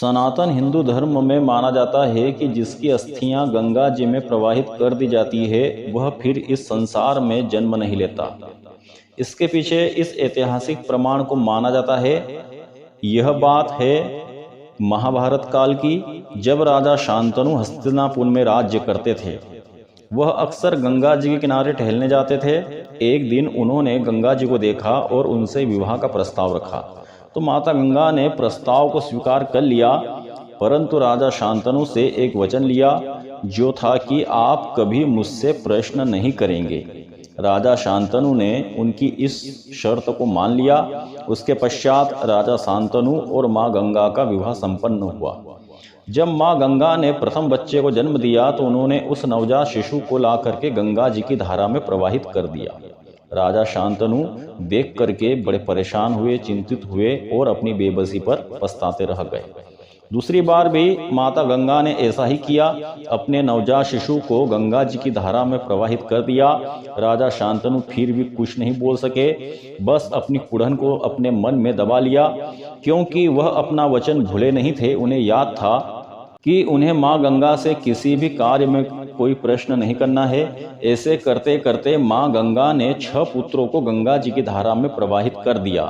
सनातन हिंदू धर्म में माना जाता है कि जिसकी अस्थियां गंगा जी में प्रवाहित कर दी जाती है वह फिर इस संसार में जन्म नहीं लेता। इसके पीछे इस ऐतिहासिक प्रमाण को माना जाता है। यह बात है महाभारत काल की, जब राजा शांतनु हस्तिनापुर में राज्य करते थे। वह अक्सर गंगा जी के किनारे टहलने जाते थे। एक दिन उन्होंने गंगा जी को देखा और उनसे विवाह का प्रस्ताव रखा, तो माता गंगा ने प्रस्ताव को स्वीकार कर लिया, परंतु राजा शांतनु से एक वचन लिया, जो था कि आप कभी मुझसे प्रश्न नहीं करेंगे। राजा शांतनु ने उनकी इस शर्त को मान लिया। उसके पश्चात राजा शांतनु और माँ गंगा का विवाह संपन्न हुआ। जब माँ गंगा ने प्रथम बच्चे को जन्म दिया तो उन्होंने उस नवजात शिशु को ला करके गंगा जी की धारा में प्रवाहित कर दिया। राजा शांतनु देख करके बड़े परेशान हुए, चिंतित हुए और अपनी बेबसी पर पछताते रह गए। दूसरी बार भी माता गंगा ने ऐसा ही किया, अपने नवजात शिशु को गंगा जी की धारा में प्रवाहित कर दिया। राजा शांतनु फिर भी कुछ नहीं बोल सके, बस अपनी कुड़न को अपने मन में दबा लिया, क्योंकि वह अपना वचन भूले नहीं थे। उन्हें याद था कि उन्हें माँ गंगा से किसी भी कार्य में कोई प्रश्न नहीं करना है। ऐसे करते करते माँ गंगा ने 6 पुत्रों को गंगा जी की धारा में प्रवाहित कर दिया,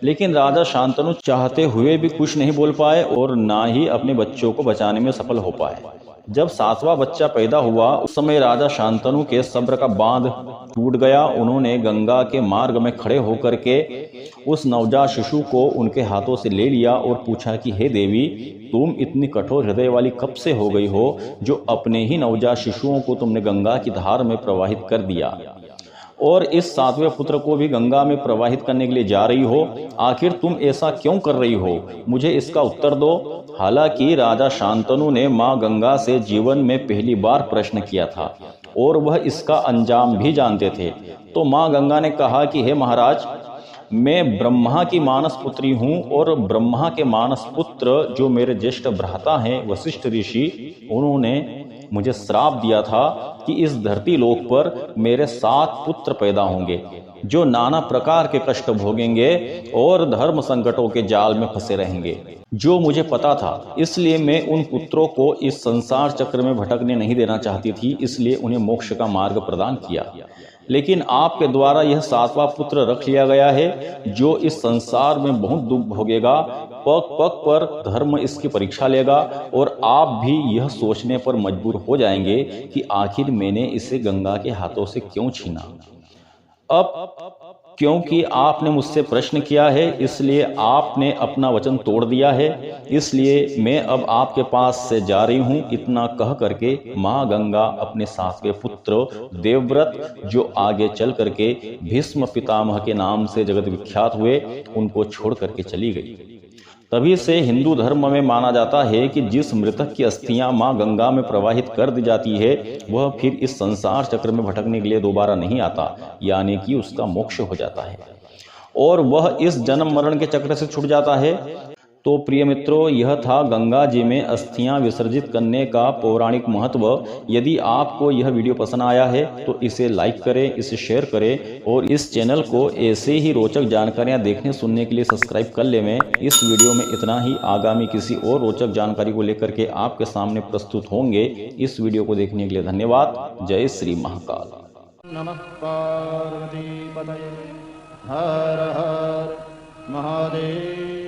लेकिन राजा शांतनु चाहते हुए भी कुछ नहीं बोल पाए और ना ही अपने बच्चों को बचाने में सफल हो पाए। जब 7वां बच्चा पैदा हुआ, उस समय राजा शांतनु के सब्र का बांध टूट गया। उन्होंने गंगा के मार्ग में खड़े होकर के उस नवजात शिशु को उनके हाथों से ले लिया और पूछा कि हे देवी, तुम इतनी कठोर हृदय वाली कब से हो गई हो, जो अपने ही नवजात शिशुओं को तुमने गंगा की धार में प्रवाहित कर दिया और इस 7वें पुत्र को भी गंगा में प्रवाहित करने के लिए जा रही हो? आखिर तुम ऐसा क्यों कर रही हो? मुझे इसका उत्तर दो। हालांकि राजा शांतनु ने माँ गंगा से जीवन में पहली बार प्रश्न किया था और वह इसका अंजाम भी जानते थे। तो माँ गंगा ने कहा कि हे महाराज, मैं ब्रह्मा की मानस पुत्री हूँ और ब्रह्मा के मानस पुत्र जो मेरे ज्येष्ठ भ्राता हैं वशिष्ठ ऋषि, उन्होंने मुझे श्राप दिया था कि इस धरती लोक पर मेरे 7 पुत्र पैदा होंगे, जो नाना प्रकार के कष्ट भोगेंगे और धर्म संकटों के जाल में फंसे रहेंगे। जो मुझे पता था, इसलिए मैं उन पुत्रों को इस संसार चक्र में भटकने नहीं देना चाहती थी, इसलिए उन्हें मोक्ष का मार्ग प्रदान किया। लेकिन आपके द्वारा यह 7वां पुत्र रख लिया गया है, जो इस संसार में बहुत दुख भोगेगा, पग पग पर धर्म इसकी परीक्षा लेगा और आप भी यह सोचने पर मजबूर हो जाएंगे कि आखिर मैंने इसे गंगा के हाथों से क्यों छीना। अब क्योंकि आपने मुझसे प्रश्न किया है, इसलिए आपने अपना वचन तोड़ दिया है, इसलिए मैं अब आपके पास से जा रही हूँ। इतना कह करके माँ गंगा अपने 7वें पुत्र देवव्रत, जो आगे चल करके भीष्म पितामह के नाम से जगत विख्यात हुए, उनको छोड़ करके चली गई। तभी से हिंदू धर्म में माना जाता है कि जिस मृतक की अस्थियां मां गंगा में प्रवाहित कर दी जाती है, वह फिर इस संसार चक्र में भटकने के लिए दोबारा नहीं आता, यानी कि उसका मोक्ष हो जाता है और वह इस जन्म मरण के चक्र से छूट जाता है। तो प्रिय मित्रों, यह था गंगा जी में अस्थियां विसर्जित करने का पौराणिक महत्व। यदि आपको यह वीडियो पसंद आया है तो इसे लाइक करें, इसे शेयर करें और इस चैनल को ऐसे ही रोचक जानकारियां देखने सुनने के लिए सब्सक्राइब कर लें। इस वीडियो में इतना ही। आगामी किसी और रोचक जानकारी को लेकर के आपके सामने प्रस्तुत होंगे। इस वीडियो को देखने के लिए धन्यवाद। जय श्री महाकाल। नमः पार्वती पतये हर हर महादेव।